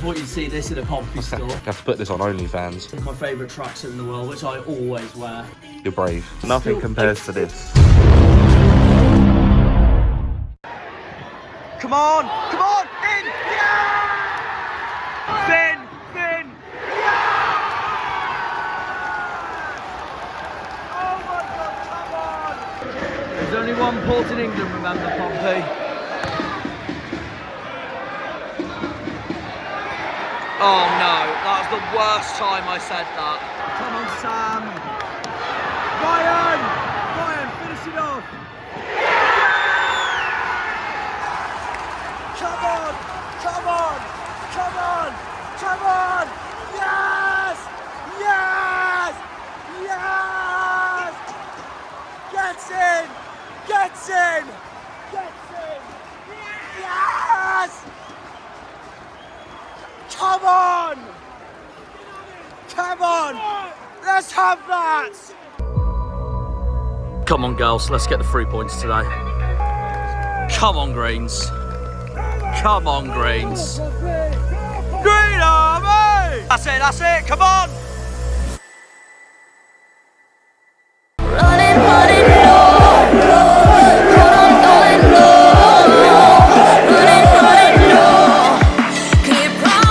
thought you'd see this in a Pompey store. You have to put this on OnlyFans. It's my favourite tracksuit in the world, which I always wear. You're brave. Nothing compares to this. Come on! Come on! In! Yeah! Finn! Finn! Yeah! Oh my God, come on! There's only one port in England, remember, Pompey? Oh no, that was the worst time I said that. Come on, Sam! Ryan! Ryan, finish it off! Come on! Come on! Come on! Come on! Yes! Yes! Yes! Gets in! Gets in! Gets in! Yes! Come on! Come on! Let's have that! Come on, girls, let's get the 3 points today. Come on, Greens. Come on, Greens. Green Army! That's it, come on! Running, running, low, going low, running, running, low, keep running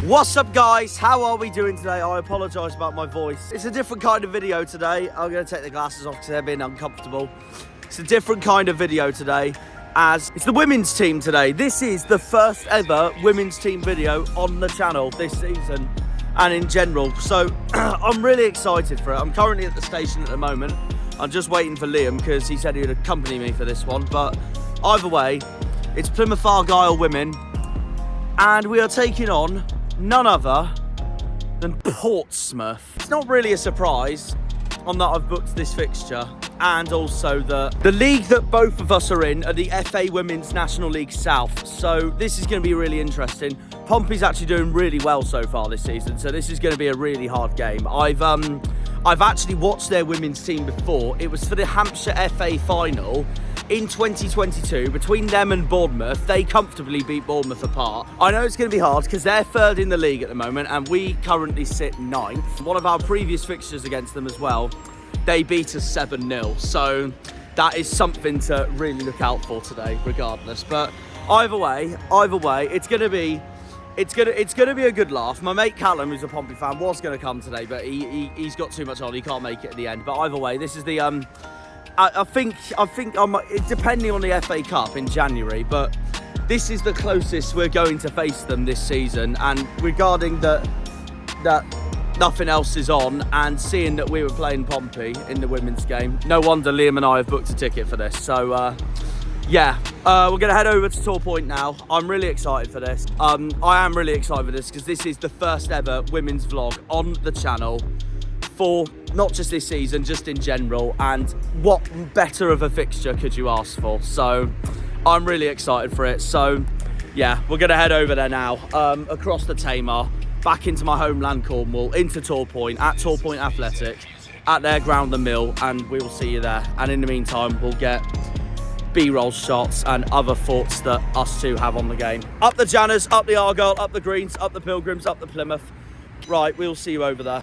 What's up, guys? How are we doing today? I apologise about my voice. It's a different kind of video today. I'm going to take the glasses off because they're being uncomfortable. It's a different kind of video today, as it's the women's team today. This is the first ever women's team video on the channel this season and in general. So I'm really excited for it. I'm currently at the station at the moment. I'm just waiting for Liam because he said he would accompany me for this one. But either way, it's Plymouth Argyle Women, and we are taking on none other than Portsmouth. It's not really a surprise on that I've booked this fixture, and also the league that both of us are in are the FA Women's National League South. So this is going to be really interesting. Pompey's actually doing really well so far this season, so this is going to be a really hard game. I've actually watched their women's team before. It was for the Hampshire FA final in 2022 between them and Bournemouth. They comfortably beat Bournemouth apart. I know it's going to be hard because they're third in the league at the moment and we currently sit ninth. One of our previous fixtures against them as well, they beat us 7-0. So that is something to really look out for today, regardless. But either way, it's going to be a good laugh. My mate Callum, who's a Pompey fan, was going to come today, but he's got too much on. He can't make it at the end. But either way, this is the I think depending on the FA Cup in January, but this is the closest we're going to face them this season. And regarding that nothing else is on, and seeing that we were playing Pompey in the women's game, no wonder Liam and I have booked a ticket for this. So yeah, we're going to head over to Torpoint now. I'm really excited for this. I am really excited for this because this is the first ever women's vlog on the channel for not just this season, just in general. And what better of a fixture could you ask for? So I'm really excited for it. So yeah, we're going to head over there now, across the Tamar, back into my homeland Cornwall, into Torpoint, at Torpoint Athletic, at their ground, the mill, and we will see you there. And in the meantime, we'll get B-roll shots and other thoughts that us two have on the game. Up the Janners, up the Argyle, up the Greens, up the Pilgrims, up the Plymouth. Right, we'll see you over there.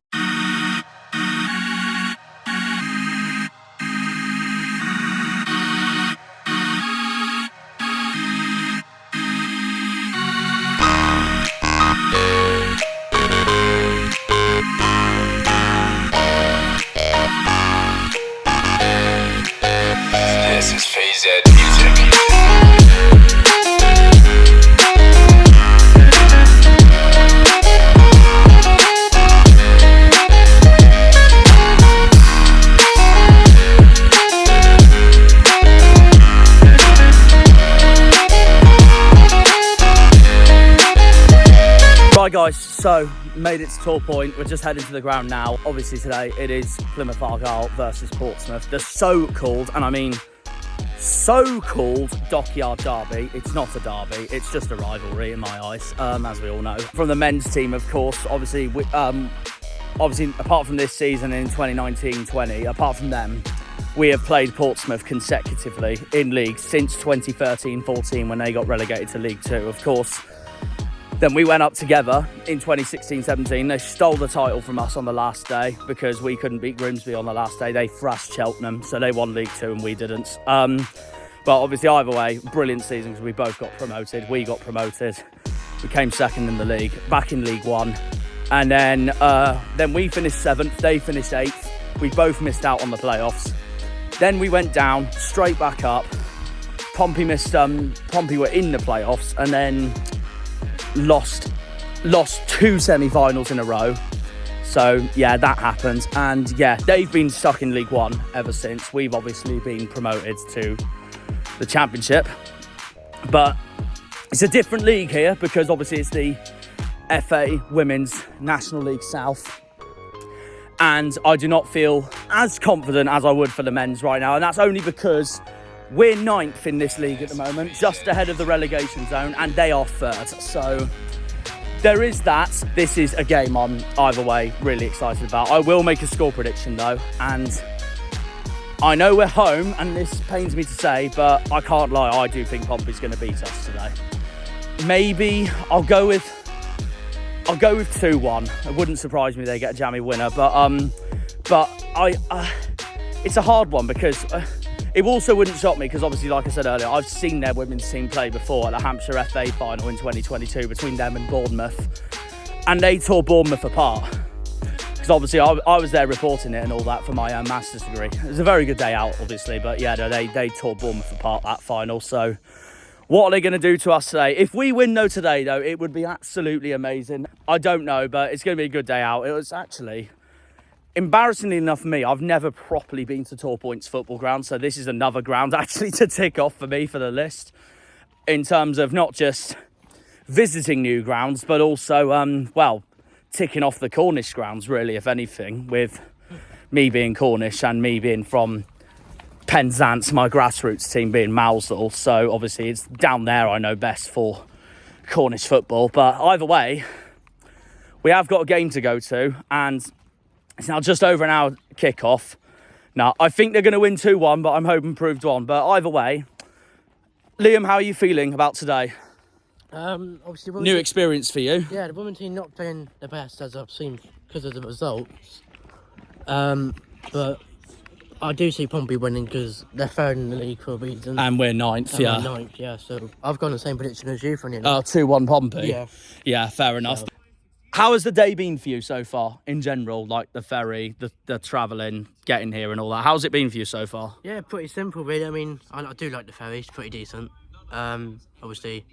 This is FAWNL Music. Right guys, so made it to Torpoint. We're just heading to the ground now. Obviously today it is Plymouth Argyle versus Portsmouth. The so-called, and I mean so-called Dockyard derby. It's not a derby, it's just a rivalry in my eyes, as we all know. From the men's team, of course, obviously apart from this season in 2019-20, apart from them, we have played Portsmouth consecutively in league since 2013-14 when they got relegated to League Two. Of course, then we went up together in 2016-17. They stole the title from us on the last day because we couldn't beat Grimsby on the last day. They thrashed Cheltenham, so they won League Two and we didn't. But obviously, either way, brilliant season because we both got promoted. We got promoted. We came second in the league, back in League One. And then we finished 7th, they finished 8th. We both missed out on the playoffs. Then we went down, straight back up. Pompey were in the playoffs and then lost 2 semi-finals in a row. So yeah, that happened. And yeah, they've been stuck in League One ever since. We've obviously been promoted to the Championship, but it's a different league here because obviously it's the FA Women's National League South, and I do not feel as confident as I would for the men's right now, and that's only because we're 9th in this league at the moment, just ahead of the relegation zone, and they are 3rd. So there is that. This is a game I'm either way really excited about. I will make a score prediction though, and I know we're home, and this pains me to say, but I can't lie, I do think Pompey's going to beat us today. Maybe I'll go with 2-1. It wouldn't surprise me they get a jammy winner, but it's a hard one because it also wouldn't shock me because obviously, like I said earlier, I've seen their women's team play before at the Hampshire FA final in 2022 between them and Bournemouth, and they tore Bournemouth apart. Because obviously I was there reporting it and all that for my master's degree. It was a very good day out, obviously, but yeah, no, they tore Bournemouth apart that final. So what are they going to do to us today? If we win though today, though, it would be absolutely amazing. I don't know, but it's going to be a good day out. It was actually, embarrassingly enough for me, I've never properly been to Torpoint's football ground, so this is another ground actually to tick off for me for the list in terms of not just visiting new grounds, but also, well, ticking off the Cornish grounds, really, if anything, with me being Cornish and me being from Penzance, my grassroots team being Mousehole. So obviously it's down there I know best for Cornish football. But either way, we have got a game to go to, and it's now just over an hour kickoff. Now, I think they're going to win 2-1, but I'm hoping proved on. But either way, Liam, how are you feeling about today? Obviously, New experience for you. Yeah, the women team not playing the best as I've seen because of the results. But I do see Pompey winning because they're 3rd in the league for a reason. And we're 9th, yeah. We're 9th, yeah. So I've gone the same prediction as you, funny Oh, enough. 2-1 Pompey? Yeah. Yeah, fair enough. So, how has the day been for you so far, in general? Like the ferry, the travelling, getting here and all that. How's it been for you so far? yeah, pretty simple, really. I mean, I do like the ferry. It's pretty decent. Obviously,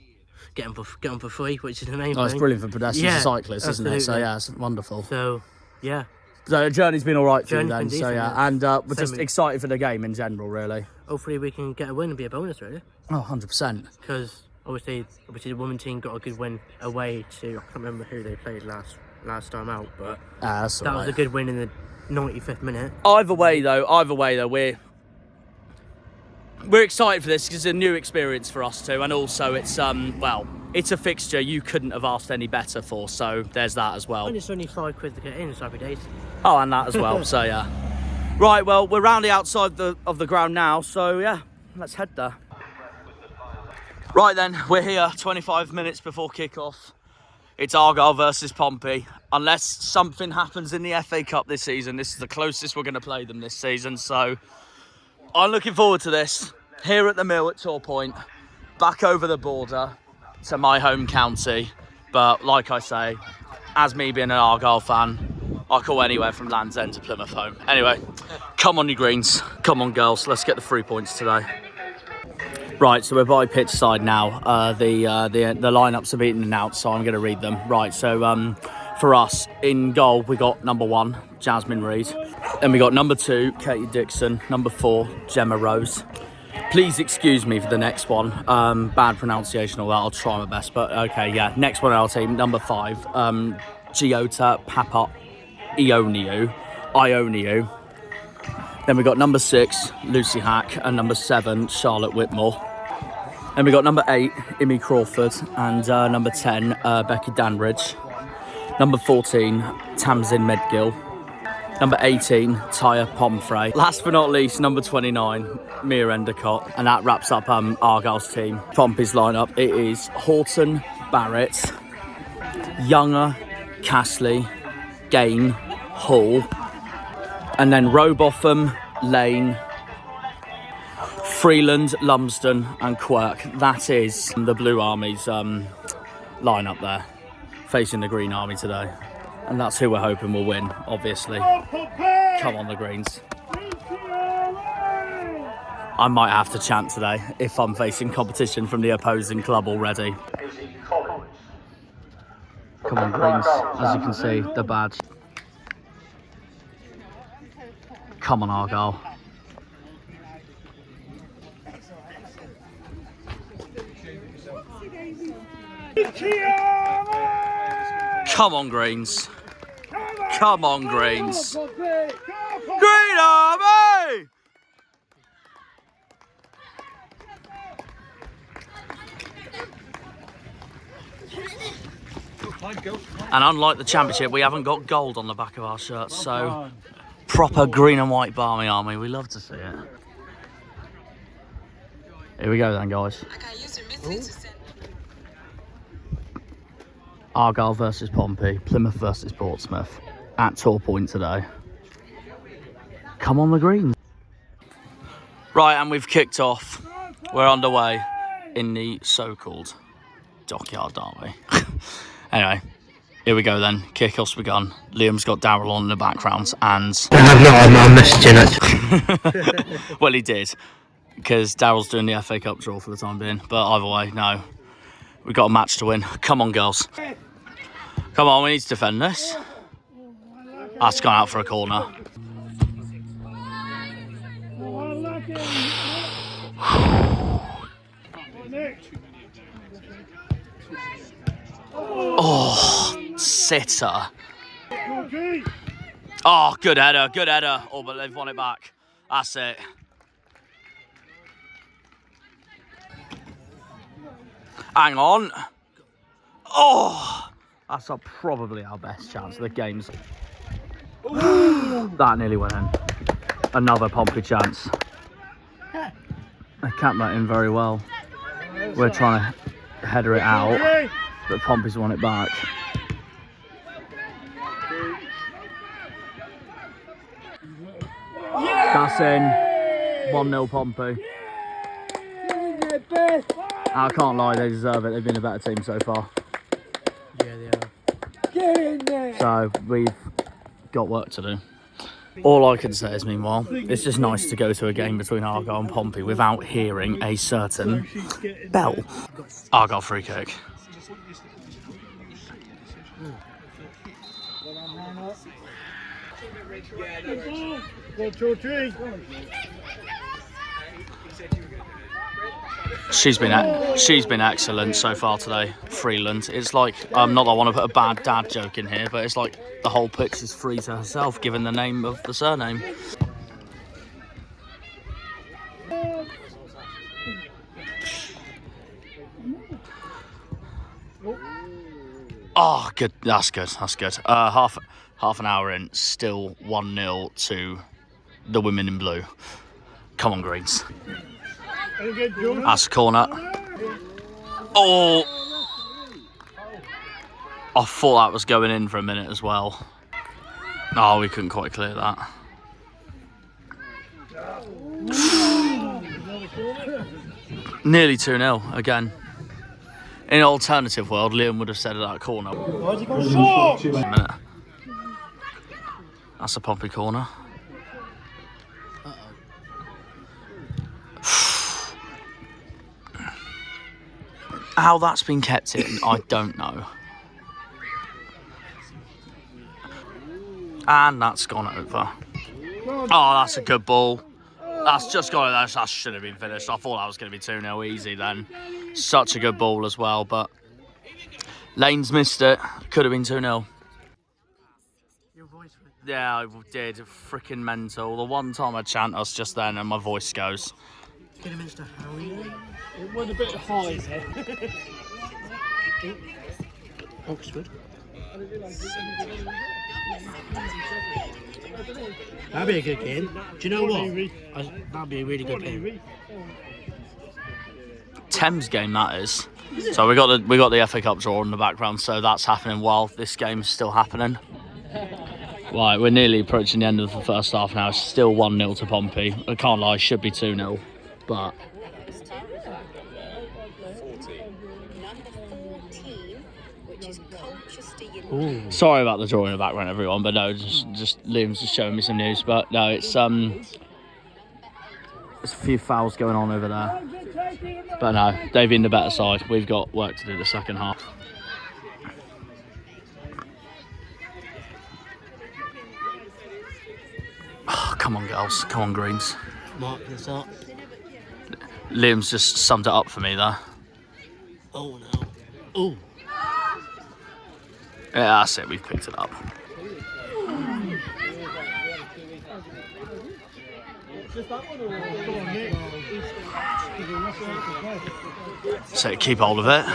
get on for free, which is the main thing. Oh, it's brilliant for pedestrians Yeah, and cyclists, isn't it? So absolutely. yeah, it's wonderful. So, yeah. So the journey's been all right for you Journey's then. been So decent, yeah, yeah. and we're just Same. excited for the game in general, really. Hopefully we can get a win and be a bonus, really. Oh, 100%. Because obviously the women team got a good win away to, I can't remember who they played last time out, but That's all that right. was a good win in the 95th minute. Either way though, we're excited for this because it's a new experience for us too, and also it's well, it's a fixture you couldn't have asked any better for, so there's that as well. And it's only £5 to get in, so happy days. Oh, and that as well. So yeah. Right, well, we're round the outside of the ground now, so yeah, let's head there. Right then, we're here 25 minutes before kick-off. It's Argyle versus Pompey. Unless something happens in the FA Cup this season, this is the closest we're going to play them this season. So I'm looking forward to this. Here at the mill at Torpoint, back over the border to my home county. But like I say, as me being an Argyle fan, I call anywhere from Land's End to Plymouth home. Anyway, come on you greens. Come on girls, let's get the 3 points today. Right, so we're by pitch side now. The lineups have been announced, so I'm going to read them. Right, so for us, in goal, we got number 1, Jasmine Reid. Then we got number 2, Katie Dixon. Number 4, Gemma Rose. Please excuse me for the next one. Bad pronunciation, all that. I'll try my best, but okay, yeah. Next one in our team, number 5, Giota Papa Ioniu. Then we got number 6, Lucy Hack, and number 7, Charlotte Whitmore. Then we got number 8, Imi Crawford, and number 10, Becky Danridge. Number 14, Tamsin Medgill. Number 18, Tyre Pomfrey. Last but not least, number 29, Mia Endicott. And that wraps up Argyle's team. Pompey's lineup, it is Horton, Barrett, Younger, Castley, Gain, Hall. And then Rowbotham, Lane, Freeland, Lumsden and Quirk. That is the Blue Army's lineup there, facing the Green Army today. And that's who we're hoping will win, obviously. Come on the Greens. I might have to chant today if I'm facing competition from the opposing club already. Come on Greens, as you can see, the badge. Come on, Argyle. Come on, Greens. Come on, Greens. Green Army! And unlike the championship, we haven't got gold on the back of our shirts, so proper green and white Barmy Army. We love to see it. Here we go then, guys. Argyle versus Pompey, Plymouth versus Portsmouth at Torpoint today. Come on the Greens. Right, and we've kicked off. We're underway in the so-called Dockyard Derby. Anyway, here we go then. Kick-off's begun. Liam's got Daryl on in the background and... I'm messaging it. Well, he did, because Daryl's doing the FA Cup draw for the time being. But either way, no. We've got a match to win. Come on, girls. Come on, we need to defend this. That's gone out for a corner. Oh, sitter. Oh, good header, good header. Oh, but they've won it back. That's it. Hang on. Oh, that's probably our best chance of the games. That nearly went in. Another Pompey chance. They capped that in very well. We're trying to header it out, but Pompey's won it back. That's in. 1-0 Pompey. I can't lie, they deserve it. They've been a better team so far. Yeah, they are. Get in there. So we've got work to do. All I can say is, meanwhile, it's just nice to go to a game between Argyle and Pompey without hearing a certain bell. Argyle free kick. She's been excellent so far today, Freeland. It's like, not that I want to put a bad dad joke in here, but it's like the whole pitch is free to herself, given the name of the surname. Oh, good. That's good. That's good. Half an hour in, still 1-0 to the women in blue. Come on, Greens. That's a corner. Oh! I thought that was going in for a minute as well. Oh, we couldn't quite clear that. Nearly 2-0 again. In an alternative world, Liam would have said at that corner. Why's he gone short? A minute. That's a Pompey corner. How that's been kept in, I don't know. And that's gone over. Oh, that's a good ball. That's just gone over. That should have been finished. I thought that was going to be 2-0 easy then. Such a good ball as well, but Lane's missed it. Could have been 2-0. Yeah, I did. Freaking mental. The one time I chant us just then and my voice goes. Mr. Harvey. It went a bit high there. Oxford. That'd be a good game. Do you know what? That'd be a really good game. Thames game that is. So we got the FA Cup draw in the background, so that's happening while this game's still happening. Right, we're nearly approaching the end of the first half now. It's still 1-0 to Pompey. I can't lie, should be 2-0, but Ooh. sorry about the draw in the background, everyone. But no, just Liam's just showing me some news. But no, it's there's a few fouls going on over there. But no, they've been the better side. We've got work to do the second half. Oh, come on, girls. Come on, Greens. Mark this up. Liam's just summed it up for me there. Oh no. Oh. Yeah, that's it. We've picked it up. So keep hold of it.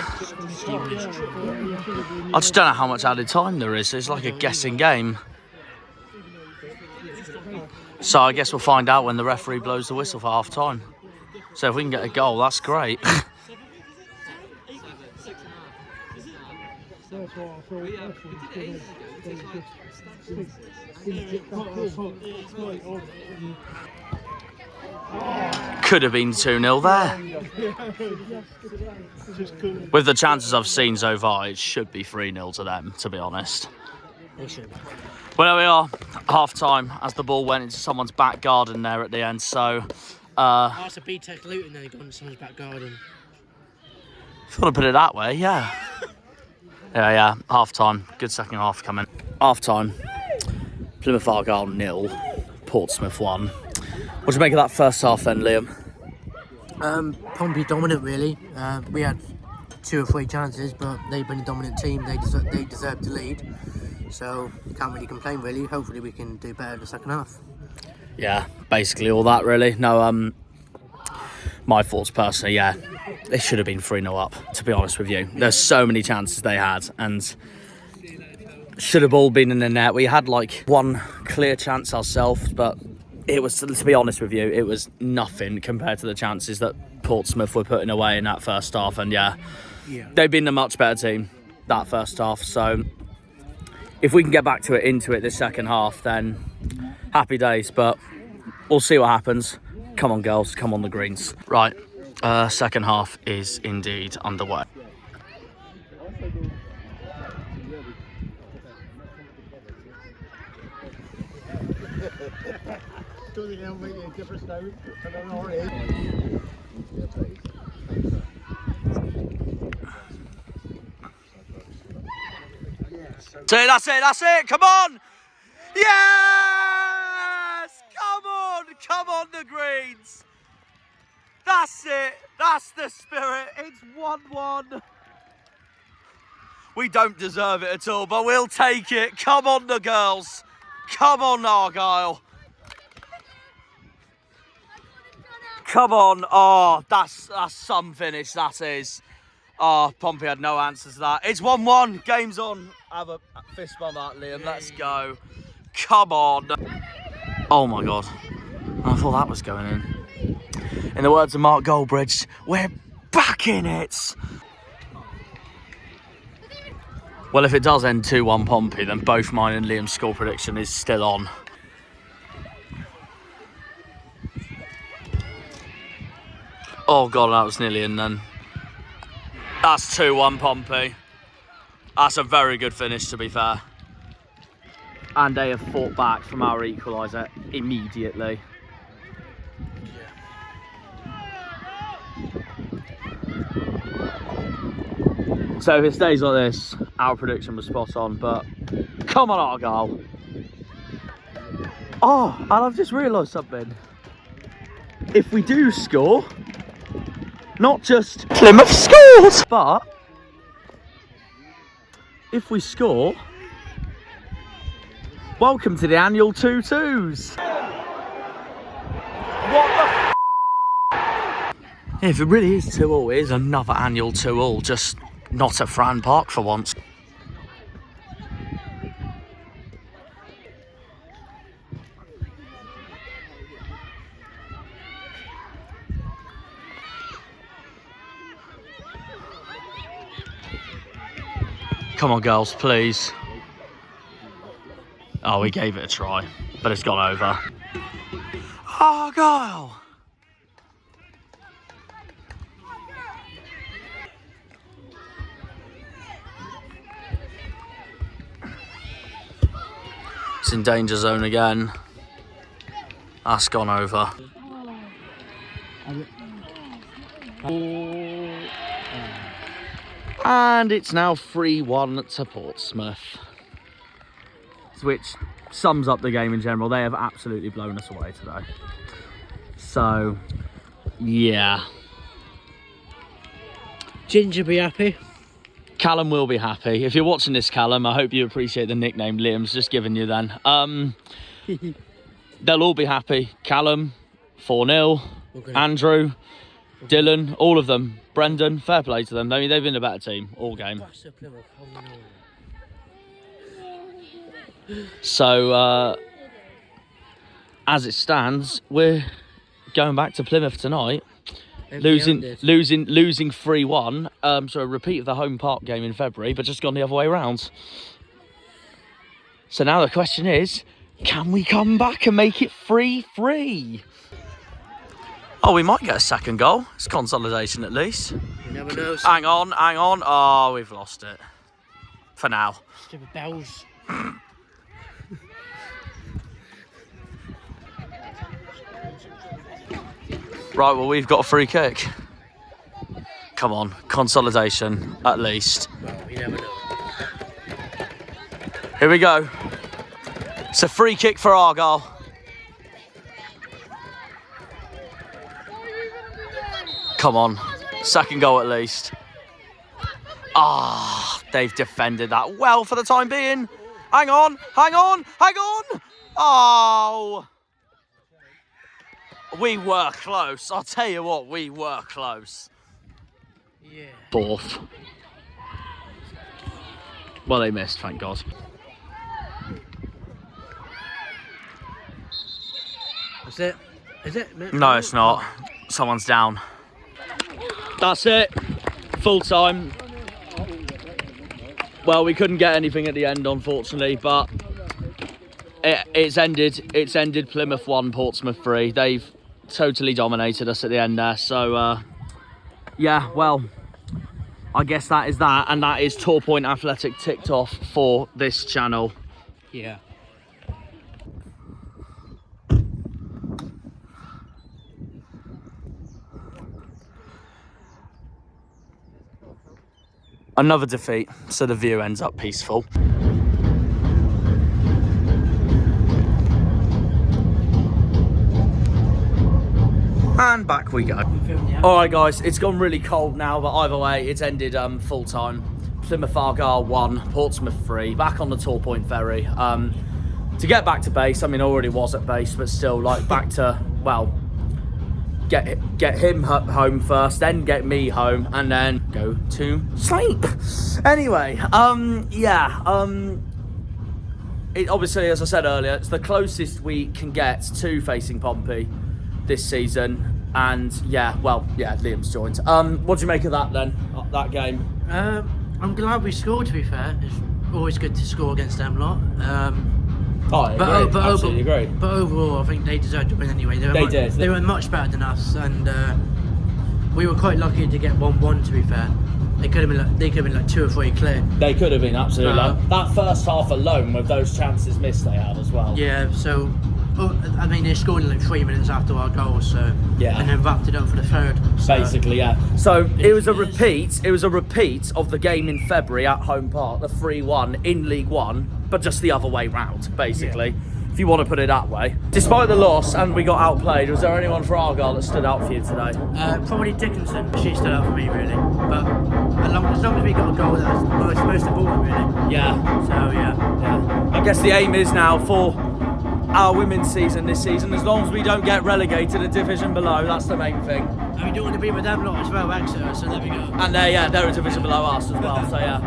I just don't know how much added time there is. It's like a guessing game. So I guess we'll find out when the referee blows the whistle for half time. So if we can get a goal, that's great. Could have been 2-0 there. With the chances I've seen so far, it should be 3-0 to them, to be honest. Well, there we are, half time, as the ball went into someone's back garden there at the end. So, that's a B-Tech Luton, then gone into someone's back garden. If you want to put it that way, yeah. Yeah, half time. Good second half coming. Half time. Plymouth Argyle 0, Portsmouth 1. What do you make of that first half then, Liam? Pompey dominant, really. We had 2 or 3 chances, but they've been a dominant team. They deserve to lead. So, can't really complain, really. Hopefully we can do better in the second half. Yeah, basically all that, really. No, my thoughts personally, yeah, they should have been 3-0 up, to be honest with you. There's so many chances they had, and should have all been in the net. We had like one clear chance ourselves, but it was, to be honest with you, it was nothing compared to the chances that Portsmouth were putting away in that first half. And yeah, they've been a much better team that first half. So if we can get back to it, into it this second half, then happy days. But we'll see what happens. Come on, girls. Come on, the Greens. Right. Second half is indeed underway. That's it. Come on. Yes! Come on, the Greens. That's it. That's the spirit. It's 1-1. We don't deserve it at all, but we'll take it. Come on, the girls. Come on, Argyle. Come on. Oh, that's some finish, that is. Oh, Pompey had no answers to that. It's 1-1. Game's on. Have a fist bump that, Liam. Let's go. Come on. Oh, my God. I thought that was going in. In the words of Mark Goldbridge, we're back in it. Well, if it does end 2-1 Pompey, then both mine and Liam's score prediction is still on. Oh God, that was nearly in then. That's 2-1 Pompey. That's a very good finish, to be fair. And they have fought back from our equaliser immediately. So if it stays like this, our prediction was spot on, but come on, Argyle. Oh, and I've just realised something. If we do score, not just Plymouth scores, but if we score, welcome to the annual 2-2s. What the If it really is 2-2, it is another annual 2-2, just not at Fran Park for once. Come on, girls, please. Oh, we gave it a try, but it's gone over. Argyle! It's in danger zone again. That's gone over. And it's now 3-1 to Portsmouth, which sums up the game in general. They have absolutely blown us away today. So, yeah. Ginger be happy. Callum will be happy. If you're watching this, Callum, I hope you appreciate the nickname Liam's just given you then. They'll all be happy. Callum, 4-0, Andrew, Dylan, all of them. Brendan, fair play to them. I mean, they've been a better team all game. So, as it stands, we're going back to Plymouth tonight. Losing 3-1. So a repeat of the home park game in February, but just gone the other way around. So now the question is, can we come back and make it 3-3? Oh, we might get a second goal. It's consolidation at least. You never know. Hang on. Oh, we've lost it. For now. Stupid bells. Right, well, we've got a free kick. Come on, consolidation at least. Well, you never know. Here we go. It's a free kick for Argyle. Come on, second goal at least. Ah, they've defended that well for the time being. Hang on. Oh. We were close. I'll tell you what, we were close. Yeah. Fourth. Well, they missed, thank God. Is it? No, it's not. Someone's down. That's it. Full time. Well, we couldn't get anything at the end, unfortunately, but it's ended Plymouth 1, Portsmouth 3. They've totally dominated us at the end there. So, yeah, well, I guess that is that. And that is Torpoint Athletic ticked off for this channel. Yeah. Another defeat, so the view ends up peaceful. And back we go. Alright guys, it's gone really cold now, but either way, it's ended full time. Plymouth Argyle 1, Portsmouth 3, back on the Torpoint ferry. To get back to base, I mean I already was at base, but still like back to, well, get him home first, then get me home, and then go to sleep. Anyway, it obviously, as I said earlier, it's the closest we can get to facing Pompey this season, and Liam's joined. What do you make of that then? That game? I'm glad we scored, to be fair. It's always good to score against them lot. Absolutely agree. But overall, I think they deserved to win anyway. They were much better than us, and we were quite lucky to get 1-1, to be fair. They could have been like 2 or 3 clear. They could have been, absolutely. That first half alone, with those chances missed they had as well. Yeah, so I mean, they scored in like 3 minutes after our goal, so yeah, and then wrapped it up for the third. So. Basically, yeah. So it was a repeat. It was a repeat of the game in February at Home Park, the 3-1 in League One, but just the other way round, basically. Yeah. If you want to put it that way. Despite the loss and we got outplayed, was there anyone for Argyle that stood out for you today? Probably Dickinson. She stood out for me, really. But as long as we got a goal, that was most important, really. Yeah. So yeah. I guess the aim is now for our women's season this season, as long as we don't get relegated a division below, that's the main thing. And we don't want to be with them lot as well, Exeter, so there we go. And they're a division below us as well, so yeah.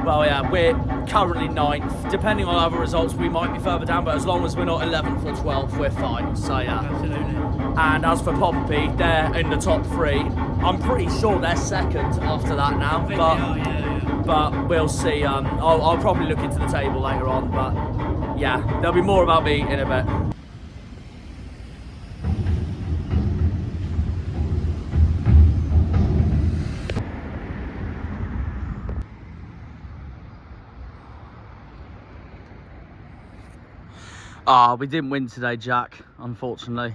Well, yeah, we're currently 9th. Depending on other results, we might be further down, but as long as we're not 11th or 12th, we're fine, so yeah. Absolutely. And as for Pompey, they're in the top 3. I'm pretty sure they're second after that now, but we'll see. I'll probably look into the table later on, but yeah, there'll be more about me in a bit. We didn't win today, Jack, unfortunately.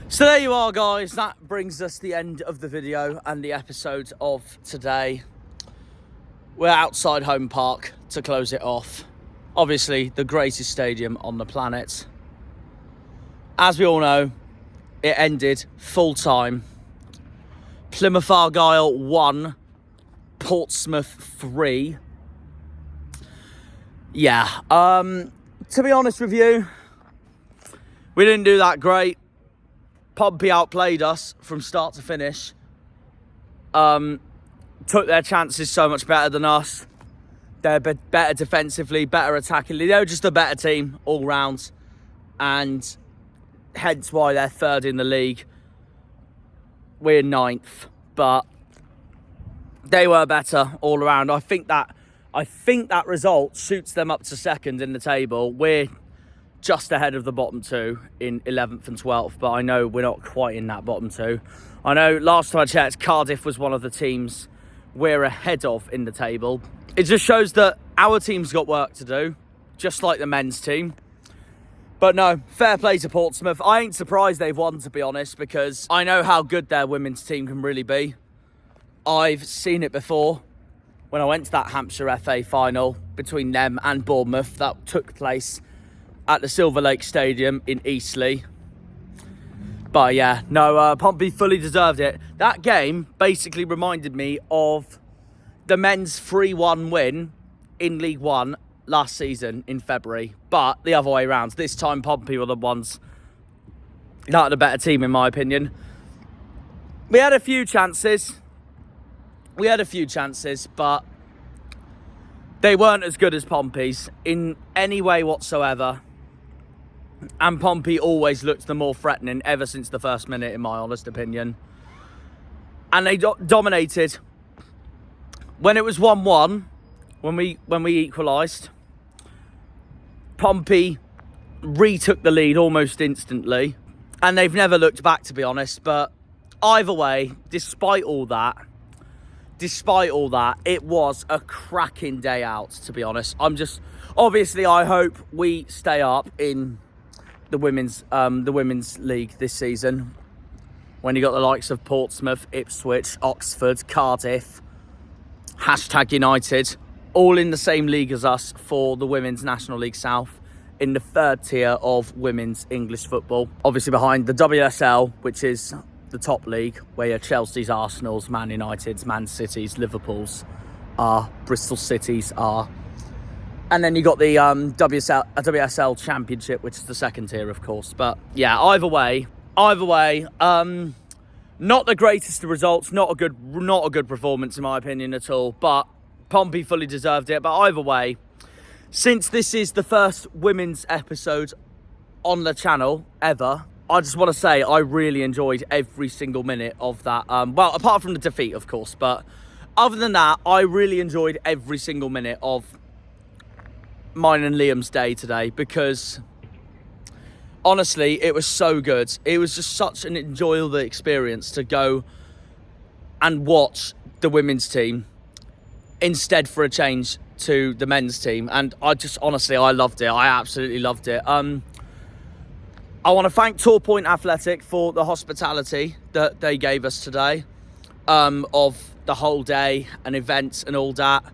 So there you are, guys. That brings us the end of the video and the episode of today. We're outside Home Park to close it off. Obviously, the greatest stadium on the planet. As we all know, it ended full time. Plymouth Argyle 1, Portsmouth 3. Yeah, to be honest with you, we didn't do that great. Pompey outplayed us from start to finish. Took their chances so much better than us. They're better defensively, better attackingly. They were just a better team all round. And hence why they're 3rd in the league. We're 9th. But they were better all around. I think that result shoots them up to 2nd in the table. We're just ahead of the bottom 2 in 11th and 12th, but I know we're not quite in that bottom 2. I know last time I checked, Cardiff was one of the teams we're ahead of in the table. It just shows that our team's got work to do, just like the men's team. But no, fair play to Portsmouth. I ain't surprised they've won, to be honest, because I know how good their women's team can really be. I've seen it before. When I went to that Hampshire FA final between them and Bournemouth that took place at the Silver Lake Stadium in Eastleigh. But yeah, no, Pompey fully deserved it. That game basically reminded me of the men's 3-1 win in League One last season in February. But the other way around. This time Pompey were the ones that are the better team, in my opinion. We had a few chances. But they weren't as good as Pompey's in any way whatsoever. And Pompey always looked the more threatening ever since the first minute, in my honest opinion. And they dominated. When it was 1-1, when we equalised, Pompey retook the lead almost instantly. And they've never looked back, to be honest. But either way, despite all that, it was a cracking day out, to be honest. Obviously, I hope we stay up in the women's league this season. When you got the likes of Portsmouth, Ipswich, Oxford, Cardiff, #United, all in the same league as us for the Women's National League South, in the 3rd tier of women's English football. Obviously behind the WSL, which is the top league, where your Chelsea's, Arsenal's, Man United's, Man City's, Liverpool's are, Bristol City's are. And then you got the WSL Championship, which is the 2nd tier, of course. But yeah, either way, not the greatest of results, not a good performance in my opinion at all. But Pompey fully deserved it. But either way, since this is the first women's episode on the channel ever, I just want to say I really enjoyed every single minute of that. Well, apart from the defeat, of course, but other than that, I really enjoyed every single minute of mine and Liam's day today because honestly, it was so good. It was just such an enjoyable experience to go and watch the women's team instead for a change to the men's team. And I just, honestly, I loved it. I absolutely loved it. I want to thank Torpoint Athletic for the hospitality that they gave us today, of the whole day and events and all that.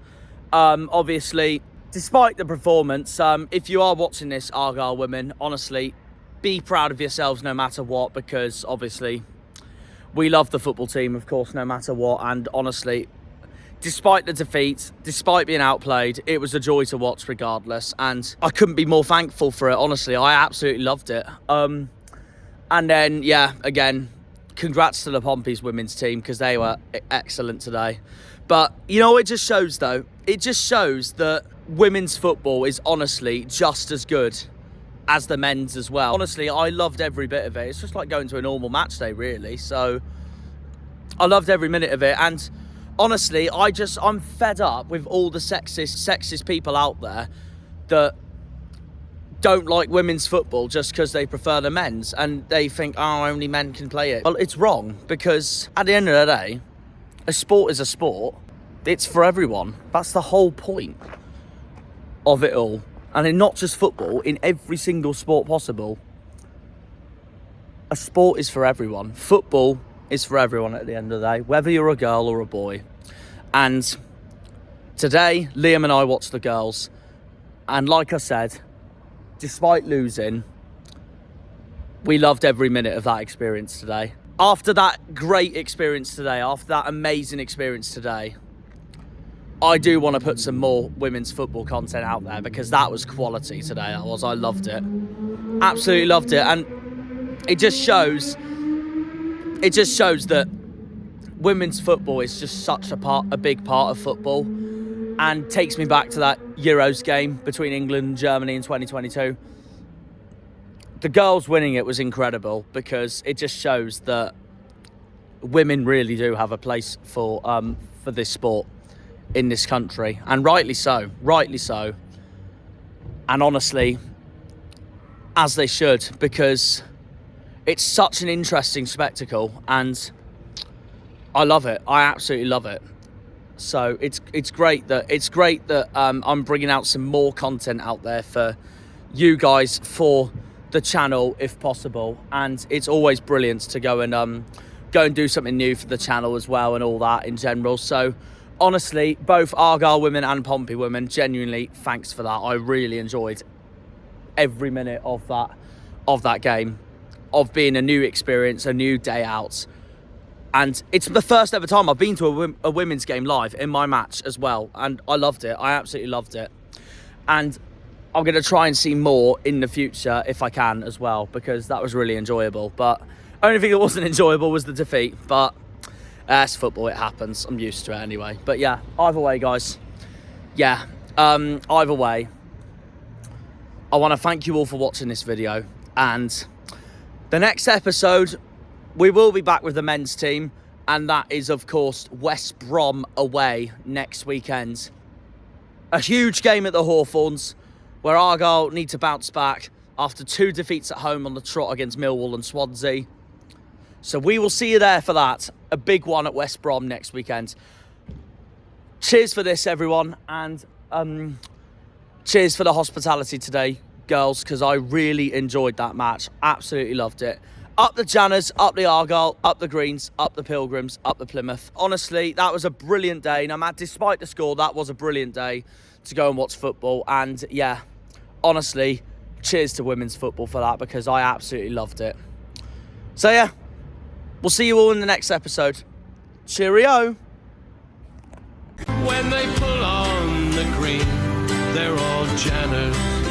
Obviously, despite the performance, if you are watching this, Argyle women, honestly, be proud of yourselves no matter what, because obviously we love the football team, of course, no matter what. And honestly, despite the defeat, despite being outplayed, it was a joy to watch regardless. And I couldn't be more thankful for it, honestly. I absolutely loved it. And then, yeah, again, congrats to the Pompey's women's team because they were excellent today. But, you know, it just shows, though, it just shows that women's football is honestly just as good as the men's as well. Honestly, I loved every bit of it. It's just like going to a normal match day, really. So I loved every minute of it. And honestly, I'm fed up with all the sexist people out there that don't like women's football just because they prefer the men's and they think, oh, only men can play it. Well, it's wrong, because at the end of the day, a sport is a sport. It's for everyone. That's the whole point of it all. And in not just football, in every single sport possible, a sport is for everyone. Football is for everyone at the end of the day, whether you're a girl or a boy. And today, Liam and I watched the girls. And like I said, despite losing, we loved every minute of that experience today. After that great experience today, after that amazing experience today, I do want to put some more women's football content out there because that was quality today. That was. I loved it. Absolutely loved it. And it just shows that women's football is just such a big part of football, and takes me back to that Euros game between England and Germany in 2022. The girls winning it was incredible because it just shows that women really do have a place for this sport in this country, and rightly so. And honestly, as they should, because it's such an interesting spectacle and I love it. I absolutely love it. So it's great that I'm bringing out some more content out there for you guys for the channel if possible, and it's always brilliant to go and do something new for the channel as well and all that in general. So honestly, both Argyle women and Pompey women, genuinely thanks for that. I really enjoyed every minute of that game, of being a new experience, a new day out. And it's the first ever time I've been to a women's game live in my match as well. And I loved it. I absolutely loved it. And I'm going to try and see more in the future if I can as well, because that was really enjoyable. But only thing that wasn't enjoyable was the defeat. But it's football, it happens. I'm used to it anyway. But yeah, either way, guys. Yeah, either way, I want to thank you all for watching this video. And the next episode, we will be back with the men's team, and that is, of course, West Brom away next weekend. A huge game at the Hawthorns, where Argyle need to bounce back after 2 defeats at home on the trot against Millwall and Swansea. So we will see you there for that. A big one at West Brom next weekend. Cheers for this, everyone, and cheers for the hospitality today, girls, because I really enjoyed that match. Absolutely loved it. Up the Janners, up the Argyle, up the Greens, up the Pilgrims, up the Plymouth. Honestly, that was a brilliant day. No matter, despite the score, that was a brilliant day to go and watch football. And yeah, honestly, cheers to women's football for that, because I absolutely loved it. So yeah, we'll see you all in the next episode. Cheerio. When they pull on the green, they're all Janners.